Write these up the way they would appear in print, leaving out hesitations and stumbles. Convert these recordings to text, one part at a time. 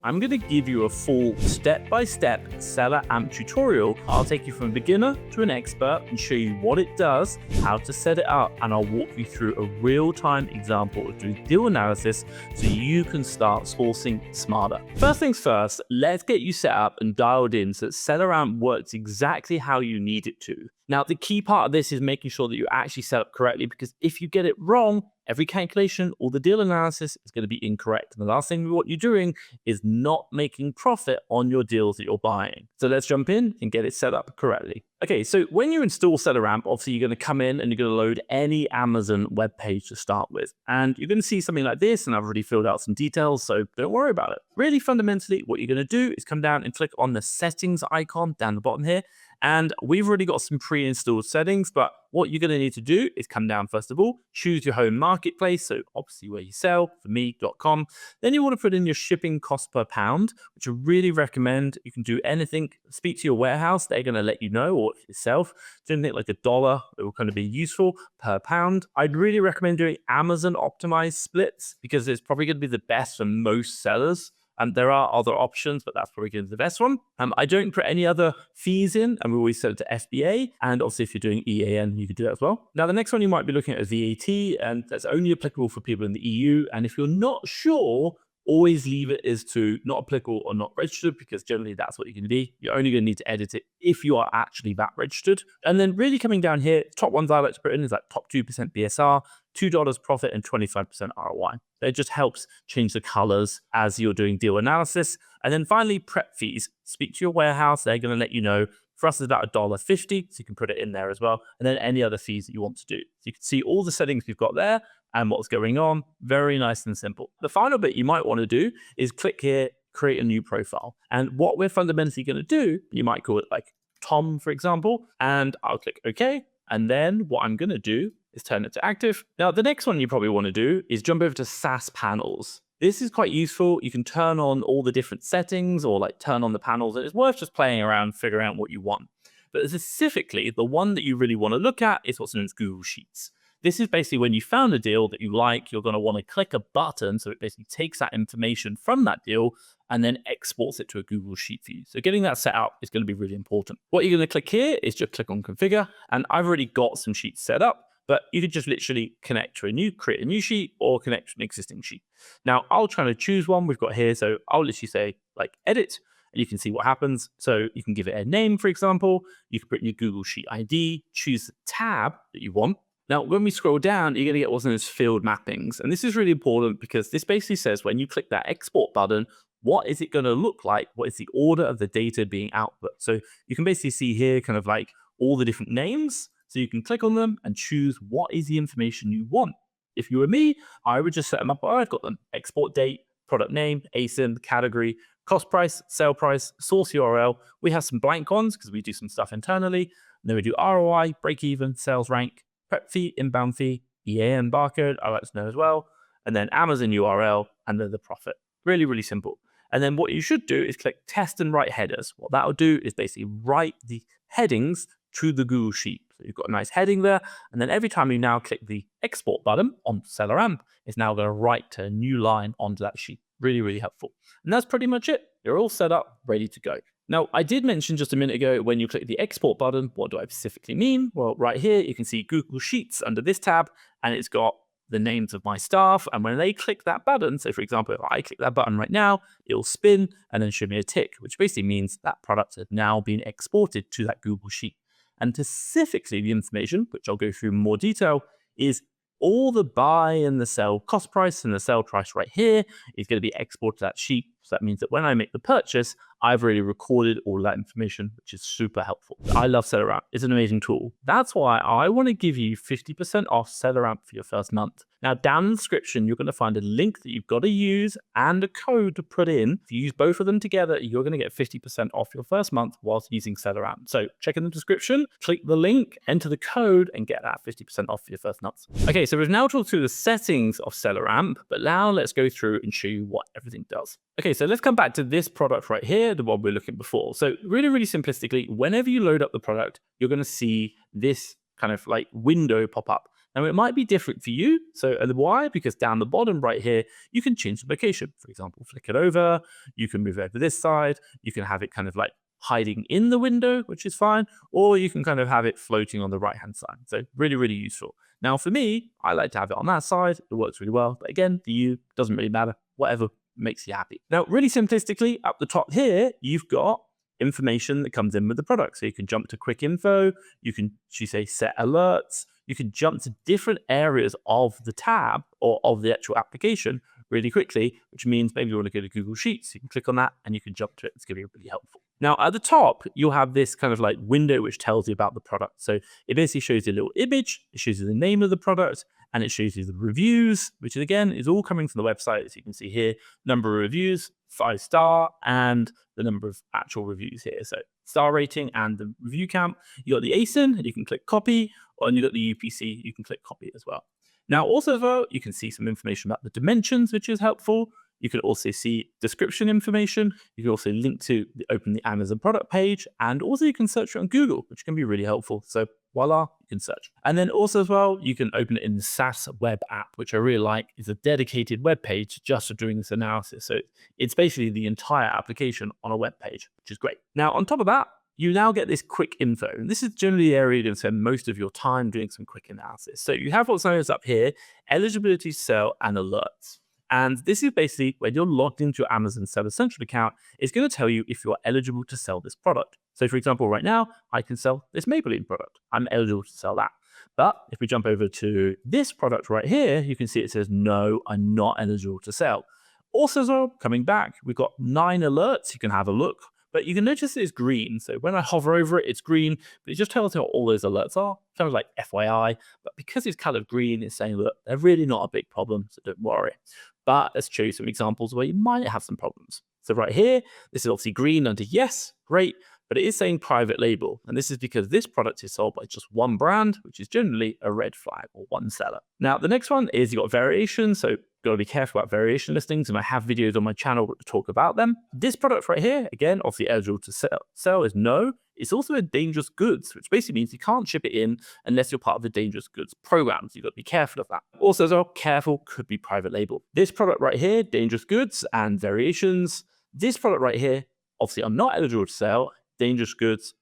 I'm going to give you a full step-by-step seller amp tutorial. I'll take you from a beginner to an expert and show you what it does, how to set it up, and I'll walk you through a real-time example of doing deal analysis so you can start sourcing smarter. First things first, let's get you set up and dialed in so that seller amp works exactly how you need it to. Now, the key part of this is making sure that you actually set up correctly, because if you get it wrong, every calculation or the deal analysis is going to be incorrect. And the last thing we want you doing is not making profit on your deals that you're buying. So let's jump in and get it set up correctly. Okay, so when you install SellerAmp, obviously you're going to come in and you're going to load any Amazon web page to start with. And you're going to see something like this, and I've already filled out some details, so don't worry about it. Really fundamentally, what you're going to do is come down and click on the settings icon down the bottom here. And we've already got some pre-installed settings, but what you're going to need to do is come down, first of all, choose your home marketplace, so obviously where you sell, for me.com. Then you want to put in your shipping cost per pound, which I really recommend. You can do anything, speak to your warehouse, they're going to let you know, or yourself, do anything like $1, it will kind of be useful per pound. I'd really recommend doing Amazon optimized splits, because it's probably going to be the best for most sellers. There are other options, but that's probably going to be the best one. I don't put any other fees in, and we always set it to FBA. And obviously, if you're doing EAN, you can do that as well. Now, the next one you might be looking at is VAT, and that's only applicable for people in the EU. And if you're not sure, always leave it as to not applicable or not registered, because generally that's what you're going to be. You're only going to need to edit it if you are actually VAT registered. And then really coming down here, top ones I like to put in is like top 2% BSR, $2 profit, and 25% ROI. It just helps change the colors as you're doing deal analysis. And then finally, prep fees. Speak to your warehouse. They're going to let you know. For us, it's about $1.50, so you can put it in there as well. And then any other fees that you want to do. So you can see all the settings we've got there and what's going on. Very nice and simple. The final bit you might want to do is click here, create a new profile. And what we're fundamentally going to do, you might call it like Tom, for example, and I'll click OK. And then what I'm going to do is turn it to active. Now, the next one you probably want to do is jump over to SaaS panels. This is quite useful. You can turn on all the different settings or like turn on the panels. It's worth just playing around, figuring out what you want. But specifically, the one that you really want to look at is what's known as Google Sheets. This is basically when you found a deal that you like, you're going to want to click a button. So it basically takes that information from that deal and then exports it to a Google Sheet for you. So getting that set up is going to be really important. What you're going to click here is just click on configure. And I've already got some sheets set up, but you could just literally connect to create a new sheet or connect to an existing sheet. Now I'll try to choose one we've got here. So I'll literally say like edit, and you can see what happens. So you can give it a name, for example. You can put in your Google Sheet ID, choose the tab that you want. Now, when we scroll down, you're going to get what's known as field mappings. And this is really important because this basically says when you click that export button, what is it going to look like? What is the order of the data being output? So you can basically see here kind of like all the different names. So you can click on them and choose what is the information you want. If you were me, I would just set them up. I've got them. Export date, product name, ASIN, category, cost price, sale price, source URL. We have some blank ones because we do some stuff internally. And then we do ROI, break even, sales rank, prep fee, inbound fee, EAN barcode, I like to know as well, and then Amazon URL, and then the profit. Really, really simple. And then what you should do is click test and write headers. What that'll do is basically write the headings to the Google Sheet. So you've got a nice heading there, and then every time you now click the export button on SellerAmp, it's now going to write a new line onto that sheet. Really, really helpful. And that's pretty much it. You're all set up, ready to go. Now, I did mention just a minute ago, when you click the export button, what do I specifically mean? Well, right here, you can see Google Sheets under this tab, and it's got the names of my staff. And when they click that button, so for example, if I click that button right now, it'll spin and then show me a tick, which basically means that product has now been exported to that Google Sheet. And specifically, the information, which I'll go through in more detail, is all the buy and the sell cost price and the sell price right here is going to be exported to that sheet. So that means that when I make the purchase, I've already recorded all that information, which is super helpful. I love SellerAmp. It's an amazing tool. That's why I want to give you 50% off SellerAmp for your first month. Now, down in the description, you're going to find a link that you've got to use and a code to put in. If you use both of them together, you're going to get 50% off your first month whilst using SellerAmp. So check in the description, click the link, enter the code, and get that 50% off for your first month. Okay, so we've now talked through the settings of SellerAmp, but now let's go through and show you what everything does. Okay, so let's come back to this product right here, the one we're looking before. So really, really simplistically, whenever you load up the product, you're going to see this kind of like window pop up. Now, it might be different for you. So why? Because down the bottom right here, you can change the location. For example, flick it over. You can move over this side. You can have it kind of like hiding in the window, which is fine, or you can kind of have it floating on the right-hand side. So really, really useful. Now, for me, I like to have it on that side. It works really well. But again, for you, doesn't really matter. Whatever makes you happy. Now, really simplistically, up the top here, you've got information that comes in with the product. So you can jump to quick info. You can, say, set alerts. You can jump to different areas of the tab or of the actual application really quickly, which means maybe you want to go to Google Sheets. You can click on that and you can jump to it. It's going to be really helpful. Now, at the top, you'll have this kind of like window which tells you about the product. So it basically shows you a little image, it shows you the name of the product, and it shows you the reviews, which again is all coming from the website. As you can see here, number of reviews, 5-star, and the number of actual reviews here. So star rating and the review count. You got the ASIN, and you can click copy, and you got the UPC, you can click copy as well. Now, also as well, you can see some information about the dimensions, which is helpful. You can also see description information. You can also link to open the Amazon product page, and also you can search it on Google, which can be really helpful. So voila, you can search. And then also as well, you can open it in the SaaS web app, which I really like. Is a dedicated web page just for doing this analysis. So it's basically the entire application on a web page, which is great. Now, on top of that, you now get this quick info. And this is generally the area you're going to spend most of your time doing some quick analysis. So you have what's known as up here, eligibility to sell and alerts. And this is basically when you're logged into your Amazon Seller Central account, it's going to tell you if you're eligible to sell this product. So for example, right now, I can sell this Maybelline product. I'm eligible to sell that. But if we jump over to this product right here, you can see it says, no, I'm not eligible to sell. Also, as well, coming back, we've got 9 alerts. You can have a look. But you can notice it's green. So when I hover over it, it's green, but it just tells you what all those alerts are. Kind of like FYI. But because it's colored green, it's saying, look, they're really not a big problem, so don't worry. But let's show you some examples where you might have some problems. So right here, this is obviously green under yes, great, but it is saying private label. And this is because this product is sold by just one brand, which is generally a red flag or one seller. Now, the next one is you've got variation. So got to be careful about variation listings, and I have videos on my channel to talk about them. This product right here, again, obviously eligible to sell is no. It's also a dangerous goods, which basically means you can't ship it in unless you're part of the dangerous goods program. So you've got to be careful of that. Also, as well, careful could be private label. This product right here, dangerous goods and variations. This product right here, obviously I'm not eligible to sell, dangerous goods,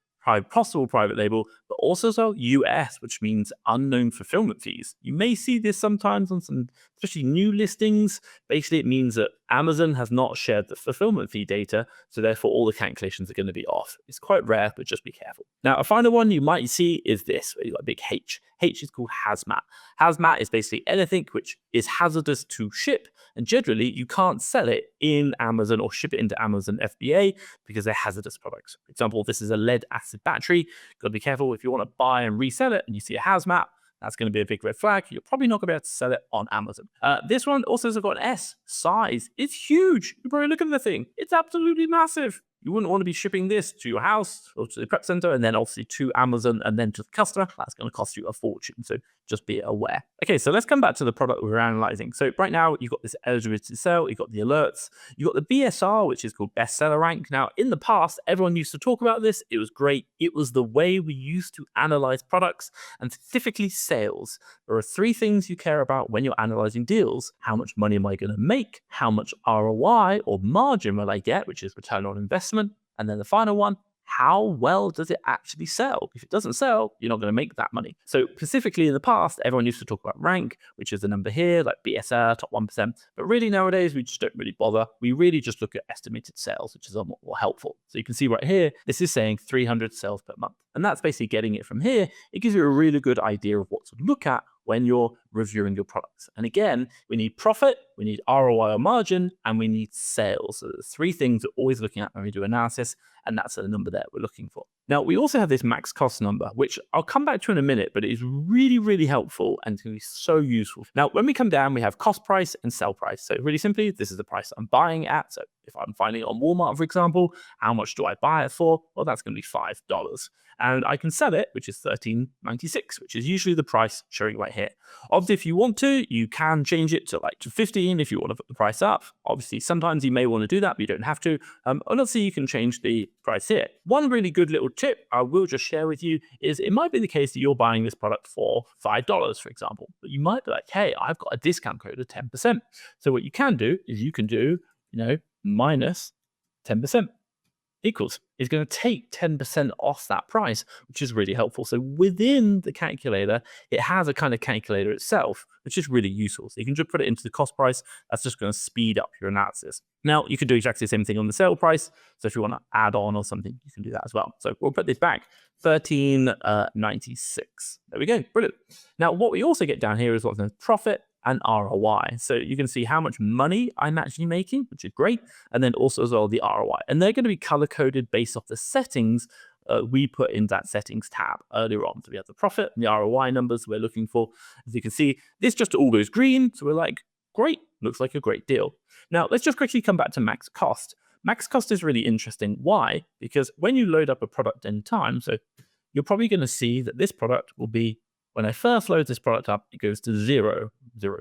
possible private label, but also as well US, which means unknown fulfillment fees. You may see this sometimes on some, especially new listings. Basically, it means that Amazon has not shared the fulfillment fee data, so therefore all the calculations are going to be off. It's quite rare, but just be careful. Now, a final one you might see is this, where you've got a big H. H is called hazmat. Hazmat is basically anything which is hazardous to ship, and generally you can't sell it in Amazon or ship it into Amazon FBA because they're hazardous products. For example, this is a lead acid battery. Got to be careful if you want to buy and resell it and you see a hazmat, that's going to be a big red flag. You're probably not going to be able to sell it on Amazon. This one also has got an S. Size. It's huge. You probably look at the thing. It's absolutely massive. You wouldn't want to be shipping this to your house or to the prep center and then obviously to Amazon and then to the customer. That's going to cost you a fortune. So just be aware. Okay, so let's come back to the product we're analyzing. So right now you've got this eligibility to sell, you've got the alerts, you've got the BSR, which is called bestseller rank. Now in the past, everyone used to talk about this. It was great. It was the way we used to analyze products and specifically sales. There are 3 things you care about when you're analyzing deals. How much money am I going to make? How much ROI or margin will I get, which is return on investment? And then the final one, how well does it actually sell? If it doesn't sell, you're not going to make that money. So specifically in the past, everyone used to talk about rank, which is the number here, like BSR, top 1%. But really nowadays, we just don't really bother. We really just look at estimated sales, which is a lot more helpful. So you can see right here, this is saying 300 sales per month. And that's basically getting it from here. It gives you a really good idea of what to look at when you're reviewing your products. And again, we need profit, we need ROI or margin, and we need sales. So there's 3 things we're always looking at when we do analysis, and that's the number that we're looking for. Now, we also have this max cost number, which I'll come back to in a minute, but it is really, really helpful and it's going to be so useful. Now, when we come down, we have cost price and sell price. So really simply, this is the price I'm buying at. So if I'm finding it on Walmart, for example, how much do I buy it for? Well, that's going to be $5. And I can sell it, which is $13.96, which is usually the price showing right here. Obviously, if you want to, you can change it to like to 15 if you want to put the price up. Obviously, sometimes you may want to do that, but you don't have to. And obviously, you can change the price here. One really good little tip I will just share with you is it might be the case that you're buying this product for $5, for example, but you might be like, hey, I've got a discount code of 10%. So what you can do is you can do, minus 10% equals is going to take 10% off that price, which is really helpful. So within the calculator, it has a kind of calculator itself, which is really useful. So you can just put it into the cost price. That's just going to speed up your analysis. Now, you can do exactly the same thing on the sale price. So if you want to add on or something, you can do that as well. So we'll put this back, $13.96. There we go. Brilliant. Now, what we also get down here is what's known as profit and ROI. So you can see how much money I'm actually making, which is great. And then also as well the ROI. And they're going to be color coded based off the settings we put in that settings tab earlier on. So we have the profit and the ROI numbers we're looking for. As you can see, this just all goes green. So we're like, great, looks like a great deal. Now let's just quickly come back to max cost. Max cost is really interesting. Why? Because when you load up a product in time, so you're probably going to see that this product will be, when I first load this product up, it goes to zero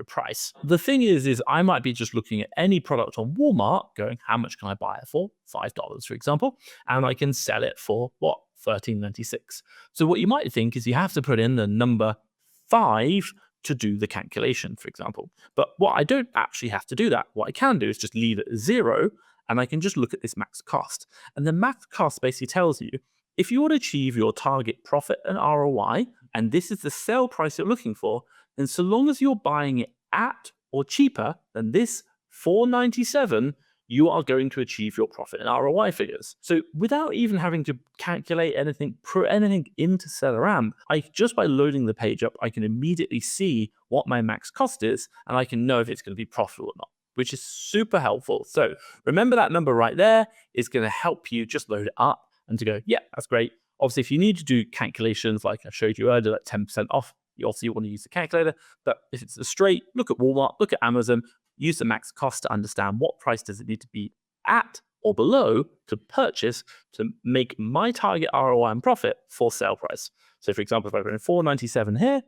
price. The thing is I might be just looking at any product on Walmart going, how much can I buy it for? $5, for example. And I can sell it for what? $13.96. So what you might think is you have to put in the number 5 to do the calculation, for example. But what I don't actually have to do that. What I can do is just leave it at 0, and I can just look at this max cost. And the max cost basically tells you, if you want to achieve your target profit and ROI, and this is the sale price you're looking for, then so long as you're buying it at or cheaper than this $4.97, you are going to achieve your profit and ROI figures. So without even having to calculate anything, put anything into SellerAmp, just by loading the page up, I can immediately see what my max cost is, and I can know if it's going to be profitable or not, which is super helpful. So remember that number right there is going to help you just load it up and to go, yeah, that's great. Obviously, if you need to do calculations like I showed you earlier, like 10% off, you also want to use the calculator. But if it's a straight, look at Walmart, look at Amazon, use the max cost to understand what price does it need to be at or below to purchase to make my target ROI and profit for sale price. So for example, if I put in $4.97 here,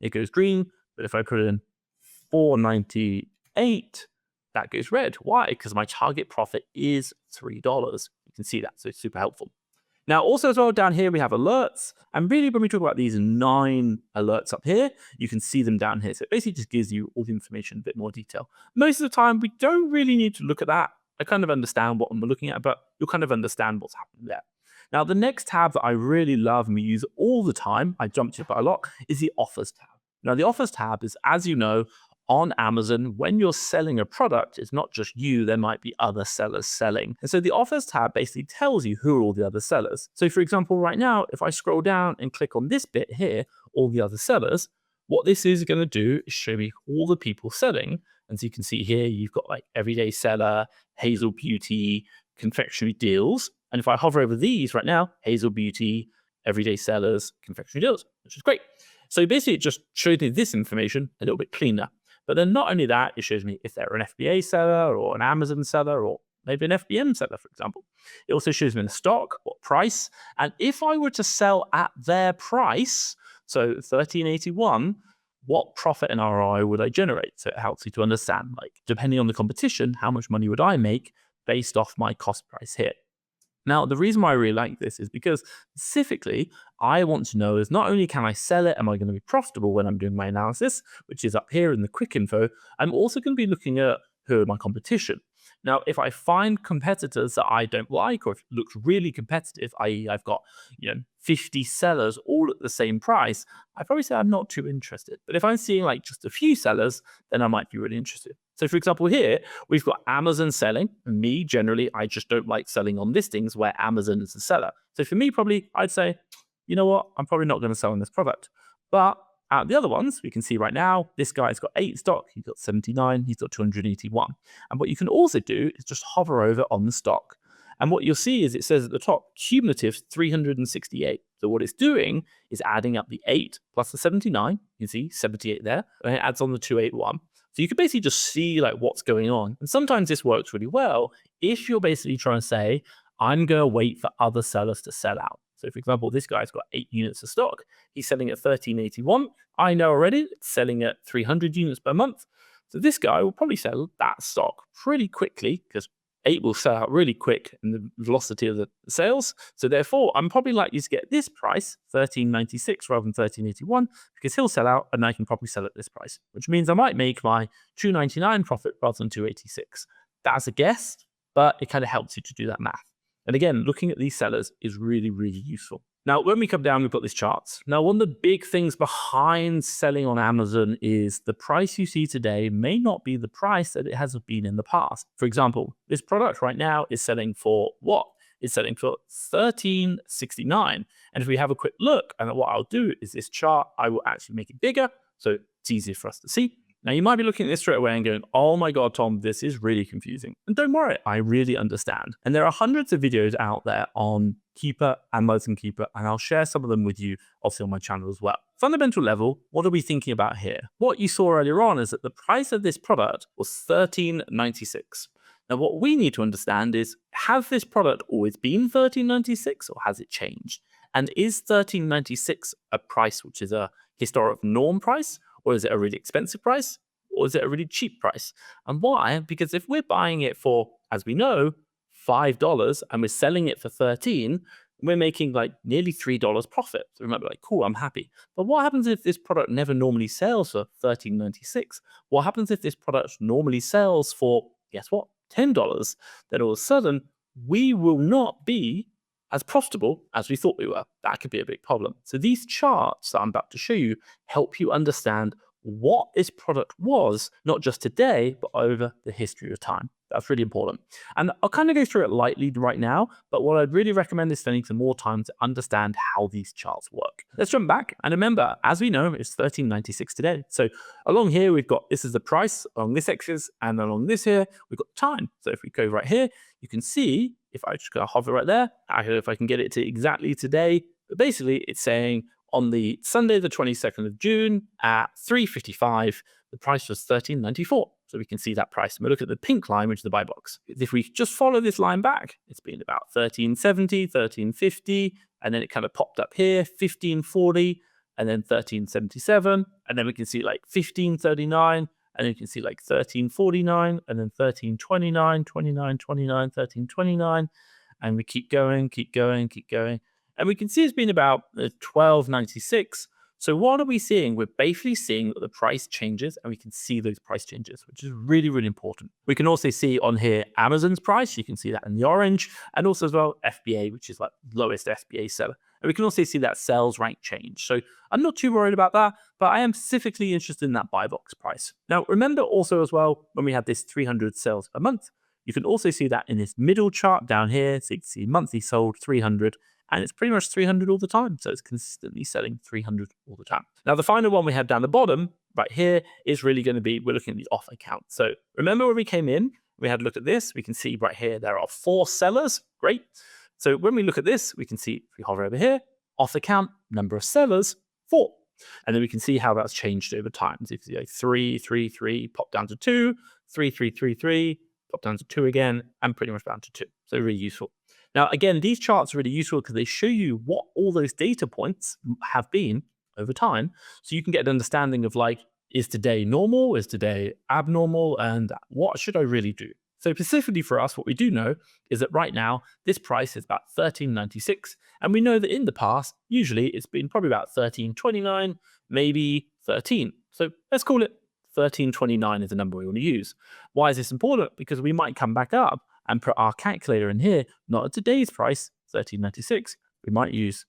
it goes green. But if I put in $4.98, that goes red. Why? Because my target profit is $3. You can see that, so it's super helpful. Now, also as well, down here, we have alerts. And really, when we talk about these 9 alerts up here, you can see them down here. So it basically just gives you all the information in a bit more detail. Most of the time, we don't really need to look at that. I kind of understand what I'm looking at, but you'll kind of understand what's happening there. Now, the next tab that I really love and we use all the time, I jumped to it by a lot, is the offers tab. Now, the offers tab is, as you know, on Amazon, when you're selling a product, it's not just you, there might be other sellers selling. And so the offers tab basically tells you who are all the other sellers. So for example, right now, if I scroll down and click on this bit here, all the other sellers, what this is going to do is show me all the people selling. And so you can see here, you've got like Everyday Seller, Hazel Beauty, Confectionery Deals. And if I hover over these right now, Hazel Beauty, Everyday Sellers, Confectionery Deals, which is great. So basically it just shows me this information a little bit cleaner. But then not only that, it shows me if they're an FBA seller or an Amazon seller or maybe an FBM seller, for example. It also shows me the stock, what price. And if I were to sell at their price, so $13.81, what profit and ROI would I generate? So it helps you to understand, like, depending on the competition, how much money would I make based off my cost price here. Now, the reason why I really like this is because specifically, I want to know is not only can I sell it, am I going to be profitable when I'm doing my analysis, which is up here in the quick info, I'm also going to be looking at who are my competition. Now, if I find competitors that I don't like, or if it looks really competitive, i.e. I've got 50 sellers all at the same price, I probably say I'm not too interested. But if I'm seeing like just a few sellers, then I might be really interested. So for example, here, we've got Amazon selling. And me, generally, I just don't like selling on listings where Amazon is the seller. So for me, probably, I'd say, you know what, I'm probably not going to sell on this product. But out of the other ones, we can see right now, this guy's got 8 stock, he's got 79, he's got 281. And what you can also do is just hover over on the stock. And what you'll see is it says at the top, cumulative 368. So what it's doing is adding up the 8 plus the 79. You can see 78 there, and it adds on the 281. So you can basically just see like what's going on. And sometimes this works really well if you're basically trying to say, I'm going to wait for other sellers to sell out. So for example, this guy's got 8 units of stock. He's selling at $13.81. I know already it's selling at 300 units per month. So this guy will probably sell that stock pretty quickly because 8 will sell out really quick in the velocity of the sales. So therefore, I'm probably likely to get this price, 13.96 rather than 13.81, because he'll sell out and I can probably sell at this price, which means I might make my 2.99 profit rather than 2.86. That's a guess, but it kind of helps you to do that math. And again, looking at these sellers is really, really useful. Now, when we come down, we've got these charts. Now, one of the big things behind selling on Amazon is the price you see today may not be the price that it has been in the past. For example, this product right now is selling for what? It's selling for $13.69. And if we have a quick look, and what I'll do is this chart, I will actually make it bigger so it's easier for us to see. Now, you might be looking at this straight away and going, oh my God, Tom, this is really confusing. And don't worry, I really understand. And there are hundreds of videos out there on Keeper and Amazon Keeper, and I'll share some of them with you, obviously on my channel as well. Fundamental level, what are we thinking about here? What you saw earlier on is that the price of this product was $13.96. Now, what we need to understand is, has this product always been $13.96 or has it changed? And is $13.96 a price which is a historic norm price? Or is it a really expensive price? Or is it a really cheap price? And why? Because if we're buying it for, as we know, $5 and we're selling it for $13, we're making like nearly $3 profit. So remember, like, cool, I'm happy. But what happens if this product never normally sells for $13.96? What happens if this product normally sells for, guess what, $10? Then all of a sudden, we will not be as profitable as we thought we were. That could be a big problem. So these charts that I'm about to show you help you understand what this product was, not just today, but over the history of time. That's really important. And I'll kind of go through it lightly right now, but what I'd really recommend is spending some more time to understand how these charts work. Let's jump back. And remember, as we know, it's $13.96 today. So along here, we've got, this is the price along this axis, and along this here, we've got time. So if we go right here, you can see, if I just go hover right there, I don't know if I can get it to exactly today, but basically it's saying on the Sunday, the 22nd of June at 3:55, the price was $13.94. So we can see that price. And we look at the pink line, which is the buy box. If we just follow this line back, it's been about $13.70, $13.50, and then it kind of popped up here, $15.40, and then $13.77, and then we can see like $15.39, and you can see like $13.49, and then $13.29, $29.29, $13.29, and we keep going, keep going, keep going. And we can see it's been about $12.96. So what are we seeing? We're basically seeing that the price changes, and we can see those price changes, which is really, really important. We can also see on here Amazon's price. You can see that in the orange, and also as well FBA, which is like lowest FBA seller. And we can also see that sales rank change. So I'm not too worried about that, but I am specifically interested in that buy box price. Now, remember also as well, when we have this 300 sales a month, you can also see that in this middle chart down here. So you can see monthly sold 300. And it's pretty much 300 all the time. So it's consistently selling 300 all the time. Now, the final one we have down the bottom right here is really going to be, we're looking at the offer count. So remember when we came in, we had a look at this. We can see right here, there are 4 sellers. Great. So when we look at this, we can see, if we hover over here, offer count, number of sellers, 4. And then we can see how that's changed over time. So you can see like 3, 3, 3, pop down to 2, 3, 3, 3, 3, pop down to 2 again, and pretty much down to 2. So really useful. Now, again, these charts are really useful because they show you what all those data points have been over time. So you can get an understanding of like, is today normal? Is today abnormal? And what should I really do? So specifically for us, what we do know is that right now, this price is about $13.96. And we know that in the past, usually it's been probably about $13.29, maybe 13. So let's call it $13.29 is the number we want to use. Why is this important? Because we might come back up and put our calculator in here, not at today's price, $13.96. We might use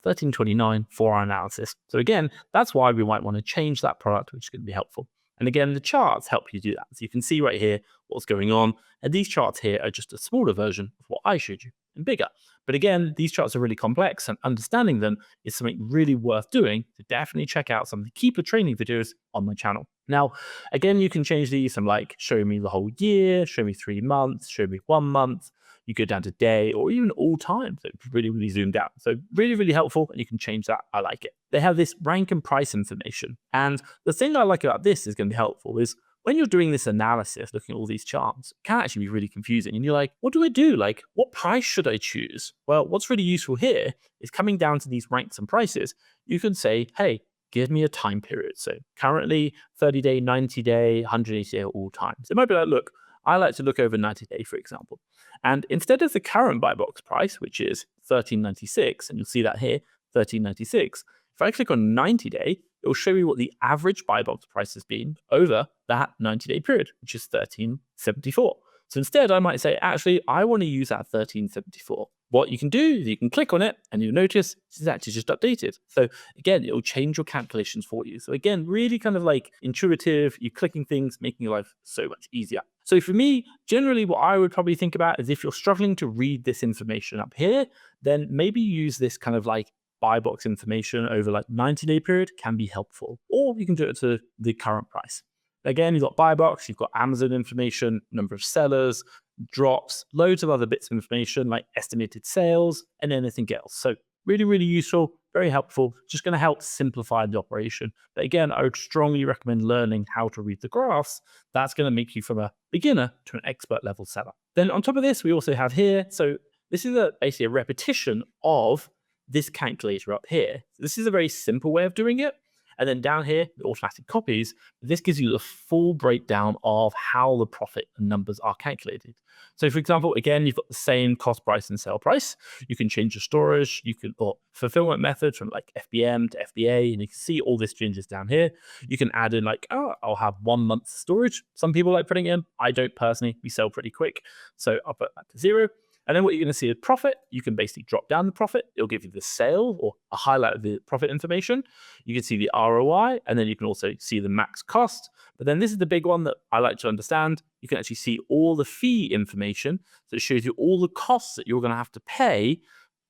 $13.29 for our analysis. So again, that's why we might want to change that product, which is going to be helpful. And again, the charts help you do that. So you can see right here what's going on. And these charts here are just a smaller version of what I showed you and bigger. But again, these charts are really complex, and understanding them is something really worth doing. So definitely check out some of the Keeper training videos on my channel. Now, again, you can change these from like, show me the whole year, show me 3 months, show me 1 month. You go down to day or even all time. So it's really, really zoomed out. So really, really helpful. And you can change that. I like it. They have this rank and price information. And the thing I like about this is going to be helpful is when you're doing this analysis, looking at all these charts, it can actually be really confusing. And you're like, what do I do? Like, what price should I choose? Well, what's really useful here is coming down to these ranks and prices. You can say, hey, give me a time period. So currently 30-day, 90-day, 180-day all times. It might be like, look, I like to look over 90-day, for example. And instead of the current buy box price, which is $13.96, and you'll see that here, $13.96, if I click on 90-day, it will show me what the average buy box price has been over that 90-day period, which is $13.74. So instead, I might say, actually, I want to use that $13.74. What you can do is you can click on it and you'll notice it's actually just updated. So again, it'll change your calculations for you. So again, really kind of like intuitive, you're clicking things, making your life so much easier. So for me, generally what I would probably think about is if you're struggling to read this information up here, then maybe use this kind of like buy box information over like 90-day period can be helpful. Or you can do it to the current price. Again, you've got buy box, you've got Amazon information, number of sellers, drops, loads of other bits of information like estimated sales and anything else. So really, really useful, very helpful, just going to help simplify the operation. But again, I would strongly recommend learning how to read the graphs. That's going to make you from a beginner to an expert level seller. Then on top of this, we also have here, so this is basically a repetition of this calculator up here. This is a very simple way of doing it. And then down here, the automatic copies, this gives you the full breakdown of how the profit and numbers are calculated. So for example, again, you've got the same cost price and sale price. You can change your storage, or fulfillment method from like FBM to FBA, and you can see all this changes down here. You can add in like, oh, I'll have 1 month storage. Some people like putting it in. I don't personally. We sell pretty quick. So I'll put that to 0. And then what you're going to see is profit. You can basically drop down the profit. It'll give you the sale or a highlight of the profit information. You can see the ROI, and then you can also see the max cost. But then this is the big one that I like to understand. You can actually see all the fee information. So it shows you all the costs that you're going to have to pay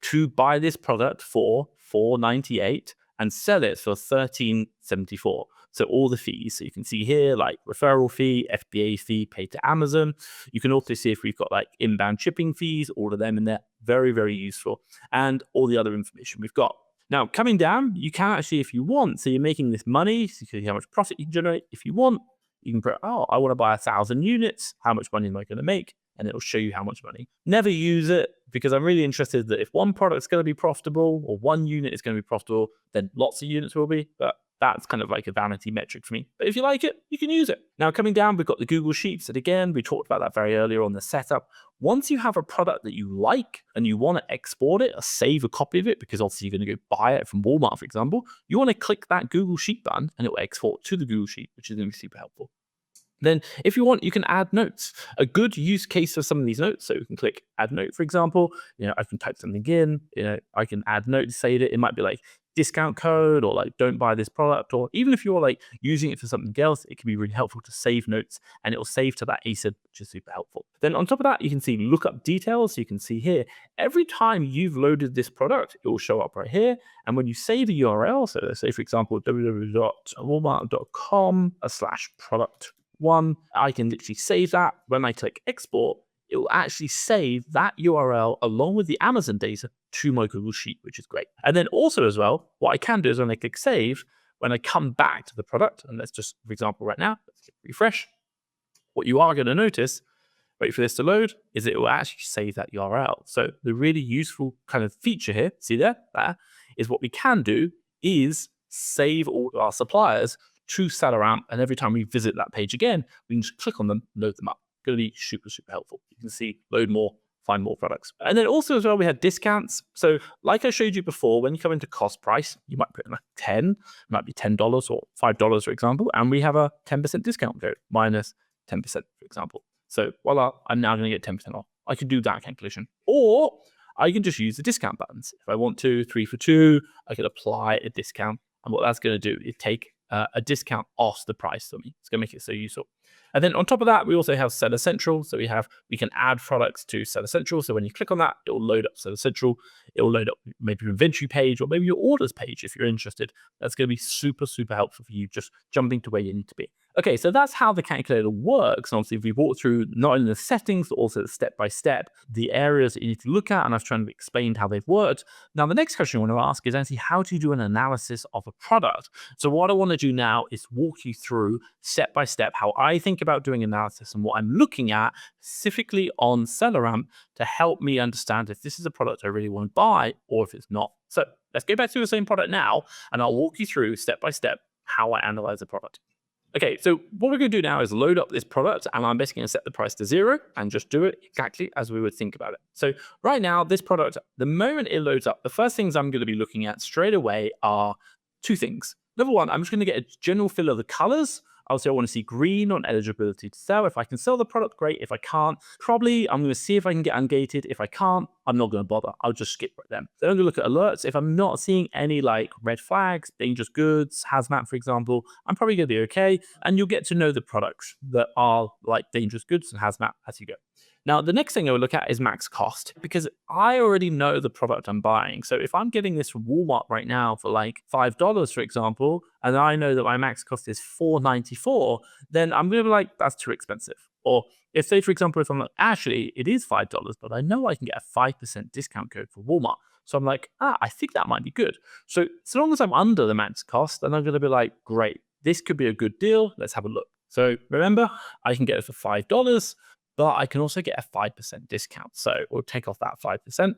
to buy this product for $4.98 and sell it for $13.74. So all the fees. So you can see here, like referral fee, FBA fee paid to Amazon. You can also see if we've got like inbound shipping fees, all of them in there. Very, very useful. And all the other information we've got. Now, coming down, you can actually, if you want, so you're making this money, so you can see how much profit you can generate. If you want, you can put, oh, I want to buy 1,000 units. How much money am I going to make? And it'll show you how much money. Never use it, because I'm really interested that if one product is going to be profitable or one unit is going to be profitable, then lots of units will be. But that's kind of like a vanity metric for me. But if you like it, you can use it. Now, coming down, we've got the Google Sheets. And again, we talked about that very earlier on the setup. Once you have a product that you like and you want to export it or save a copy of it, because obviously you're going to go buy it from Walmart, for example, you want to click that Google Sheet button and it will export to the Google Sheet, which is going to be super helpful. Then if you want, you can add notes. A good use case for some of these notes, so you can click add note, for example. I can type something in, I can add note to say that it might be like discount code or like don't buy this product, or even if you're like using it for something else, it can be really helpful to save notes and it will save to that ACID, which is super helpful. Then on top of that, you can see lookup details. So you can see here, every time you've loaded this product, it will show up right here. And when you save a URL, so let's say, for example, www.walmart.com/product1, I can literally save that. When I click export, it will actually save that URL along with the Amazon data to my Google Sheet, which is great. And then also as well, what I can do is when I click save, when I come back to the product, and let's just, for example, right now, let's click refresh, what you are going to notice, wait for this to load, is it will actually save that URL. So the really useful kind of feature here, see there, is what we can do is save all of our suppliers to SellerAmp, and every time we visit that page again, we can just click on them, load them up. Going to be super, super helpful. You can see, load more, find more products. And then also as well, we had discounts. So like I showed you before, when you come into cost price, you might put in like 10, it might be $10 or $5, for example, and we have a 10% discount code, minus 10%, for example. So voila, I'm now going to get 10% off. I could do that calculation. Or I can just use the discount buttons. If I want to, 3 for 2, I can apply a discount. And what that's going to do is take a discount off the price for me. It's going to make it so useful. And then on top of that, we also have Seller Central. So we can add products to Seller Central. So when you click on that, it will load up Seller Central. It will load up maybe your inventory page or maybe your orders page if you're interested. That's going to be super, super helpful for you just jumping to where you need to be. Okay, so that's how the calculator works. And obviously, we walked through not only the settings, but also the step-by-step, the areas that you need to look at, and I've tried to explain how they've worked. Now, the next question I want to ask is actually, how do you do an analysis of a product? So what I want to do now is walk you through step-by-step how I think about doing analysis and what I'm looking at specifically on SellerAmp to help me understand if this is a product I really want to buy or if it's not. So let's go back to the same product now, and I'll walk you through step-by-step how I analyze the product. Okay, so what we're going to do now is load up this product, and I'm basically going to set the price to 0 and just do it exactly as we would think about it. So right now, this product, the moment it loads up, the first things I'm going to be looking at straight away are two things. Number one, I'm just going to get a general feel of the colors. Obviously, I want to see green on eligibility to sell. If I can sell the product, great. If I can't, probably I'm going to see if I can get ungated. If I can't, I'm not going to bother. I'll just skip right then. Then I'm going to look at alerts. If I'm not seeing any like red flags, dangerous goods, hazmat, for example, I'm probably going to be okay. And you'll get to know the products that are like dangerous goods and hazmat as you go. Now, the next thing I would look at is max cost, because I already know the product I'm buying. So if I'm getting this from Walmart right now for like $5, for example, and I know that my max cost is $4.94, then I'm going to be like, that's too expensive. Or if, say, for example, if I'm like, actually, it is $5, but I know I can get a 5% discount code for Walmart. So I'm like, I think that might be good. So long as I'm under the max cost, then I'm going to be like, great, this could be a good deal. Let's have a look. So remember, I can get it for $5, but I can also get a 5% discount. So we'll take off that 5%. So I'm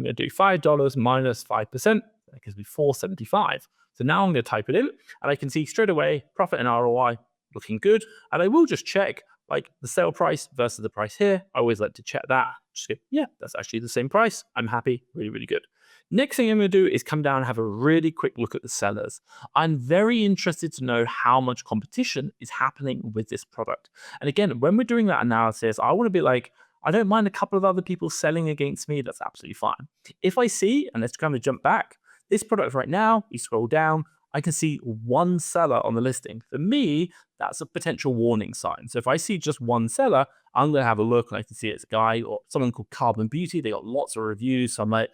going to do $5 minus 5%. That gives me $4.75. So now I'm going to type it in, and I can see straight away profit and ROI looking good. And I will just check like the sale price versus the price here. I always like to check that. Just go, yeah, that's actually the same price. I'm happy. Really, really good. Next thing I'm going to do is come down and have a really quick look at the sellers. I'm very interested to know how much competition is happening with this product. And again, when we're doing that analysis, I want to be like, I don't mind a couple of other people selling against me. That's absolutely fine. If I see, and let's kind of jump back, this product right now, you scroll down, I can see one seller on the listing. For me, that's a potential warning sign. So if I see just one seller, I'm going to have a look and I can see it's a guy or someone called Carbon Beauty. They got lots of reviews. So I'm like,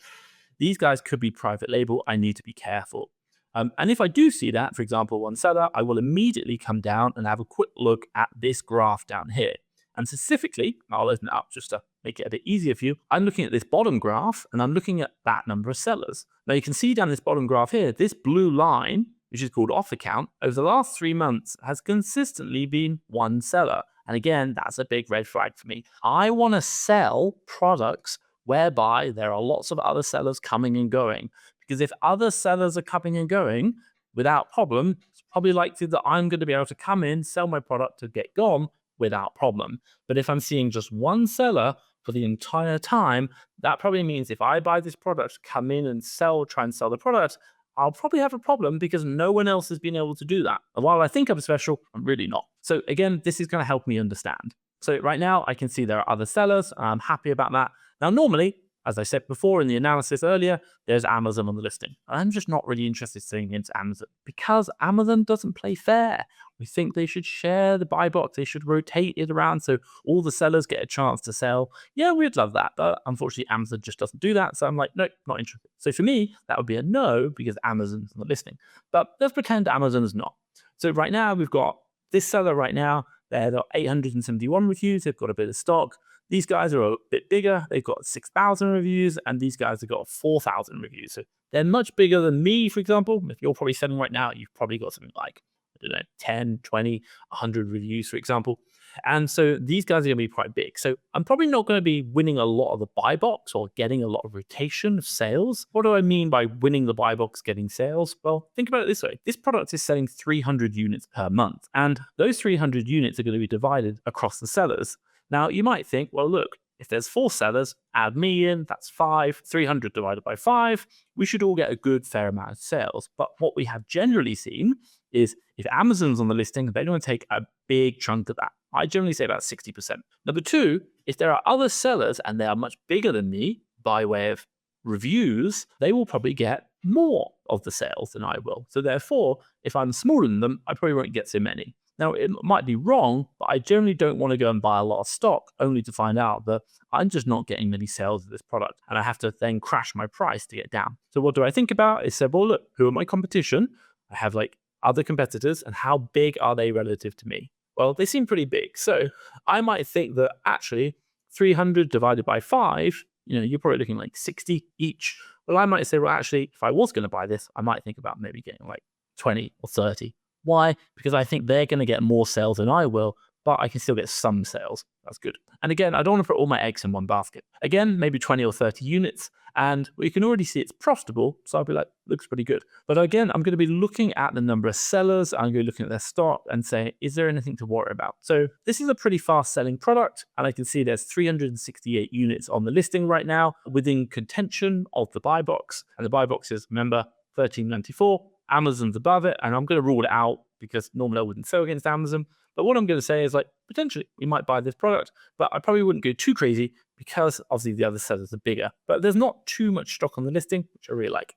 these guys could be private label. I need to be careful. And if I do see that, for example, one seller, I will immediately come down and have a quick look at this graph down here. And specifically, I'll open it up just to make it a bit easier for you. I'm looking at this bottom graph and I'm looking at that number of sellers. Now you can see down this bottom graph here, this blue line, which is called offer count, over the last 3 months has consistently been one seller. And again, that's a big red flag for me. I want to sell products whereby there are lots of other sellers coming and going. Because if other sellers are coming and going without problem, it's probably likely that I'm going to be able to come in, sell my product to get gone without problem. But if I'm seeing just one seller for the entire time, that probably means if I buy this product, come in and try and sell the product, I'll probably have a problem because no one else has been able to do that. And while I think I'm special, I'm really not. So again, this is going to help me understand. So right now I can see there are other sellers. I'm happy about that. Now, normally, as I said before in the analysis earlier, there's Amazon on the listing. I'm just not really interested in selling into Amazon because Amazon doesn't play fair. We think they should share the buy box. They should rotate it around so all the sellers get a chance to sell. Yeah, we'd love that. But unfortunately, Amazon just doesn't do that. So I'm like, no, not interested. So for me, that would be a no because Amazon's on the listing. But let's pretend Amazon is not. So right now, we've got this seller right now. They've got 871 reviews. They've got a bit of stock. These guys are a bit bigger. They've got 6,000 reviews, and these guys have got 4,000 reviews. So they're much bigger than me, for example. If you're probably selling right now, you've probably got something like, I don't know, 10, 20, 100 reviews, for example. And so these guys are going to be quite big. So I'm probably not going to be winning a lot of the buy box or getting a lot of rotation of sales. What do I mean by winning the buy box, getting sales? Well, think about it this way. This product is selling 300 units per month, and those 300 units are going to be divided across the sellers. Now, you might think, well, look, if there's 4 sellers, add me in, that's 5, 300 divided by 5, we should all get a good fair amount of sales. But what we have generally seen is if Amazon's on the listing, they don't take a big chunk of that. I generally say about 60%. Number 2, if there are other sellers and they are much bigger than me by way of reviews, they will probably get more of the sales than I will. So therefore, if I'm smaller than them, I probably won't get so many. Now, it might be wrong, but I generally don't want to go and buy a lot of stock only to find out that I'm just not getting many sales of this product and I have to then crash my price to get down. So what do I think about? I said, well, look, who are my competition? I have like other competitors and how big are they relative to me? Well, they seem pretty big. So I might think that actually 300 divided by 5, you're probably looking like 60 each. Well, I might say, well, actually, if I was going to buy this, I might think about maybe getting like 20 or 30. Why? Because I think they're going to get more sales than I will, but I can still get some sales. That's good. And again, I don't want to put all my eggs in one basket. Again, maybe 20 or 30 units, and we can already see it's profitable. So I'll be like, looks pretty good. But again, I'm going to be looking at the number of sellers. I'm going to be looking at their stock and say, is there anything to worry about? So this is a pretty fast selling product. And I can see there's 368 units on the listing right now within contention of the buy box. And the buy box is, remember, $13.94. Amazon's above it. And I'm going to rule it out because normally I wouldn't sell against Amazon. But what I'm going to say is, like, potentially you might buy this product, but I probably wouldn't go too crazy because obviously the other sellers are bigger. But there's not too much stock on the listing, which I really like.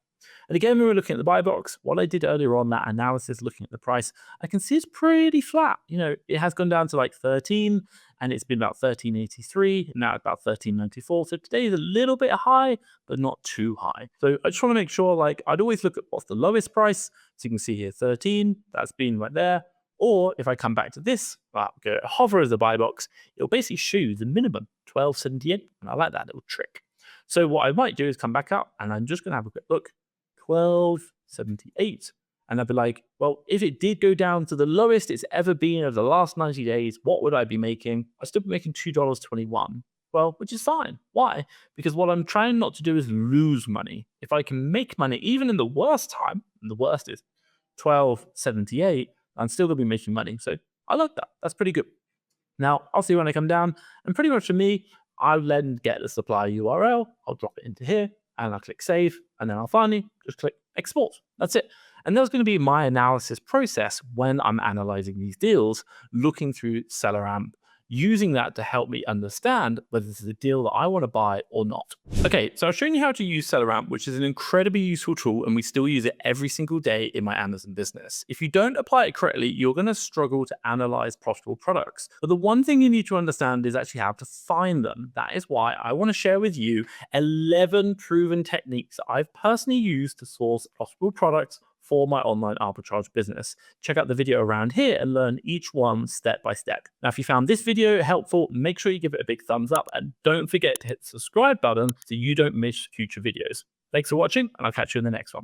And again, when we're looking at the buy box, what I did earlier on, that analysis, looking at the price, I can see it's pretty flat. You know, it has gone down to like 13 and it's been about 13.83, now about 13.94. So today is a little bit high, but not too high. So I just want to make sure, like, I'd always look at what's the lowest price. So you can see here 13, that's been right there. Or if I come back to this, go hover as the buy box, it'll basically show you the minimum, 12.78. And I like that little trick. So what I might do is come back up and I'm just going to have a quick look, 12.78. And I'd be like, well, if it did go down to the lowest it's ever been over the last 90 days, what would I be making? I'd still be making $2.21. Well, which is fine. Why? Because what I'm trying not to do is lose money. If I can make money, even in the worst time, and the worst is 12.78, I'm still going to be making money. So I like that. That's pretty good. Now, I'll see when I come down. And pretty much for me, I'll then get the supply URL. I'll drop it into here and I'll click save. And then I'll finally just click export. That's it. And that's going to be my analysis process when I'm analyzing these deals, looking through SellerAmp, using that to help me understand whether this is a deal that I want to buy or not. Okay, so I've shown you how to use SellerAmp, which is an incredibly useful tool, and we still use it every single day in my Amazon business. If you don't apply it correctly, you're going to struggle to analyze profitable products. But the one thing you need to understand is actually how to find them. That is why I want to share with you 11 proven techniques that I've personally used to source profitable products for my online arbitrage business. Check out the video around here and learn each one step by step. Now, if you found this video helpful, make sure you give it a big thumbs up and don't forget to hit the subscribe button so you don't miss future videos. Thanks for watching, and I'll catch you in the next one.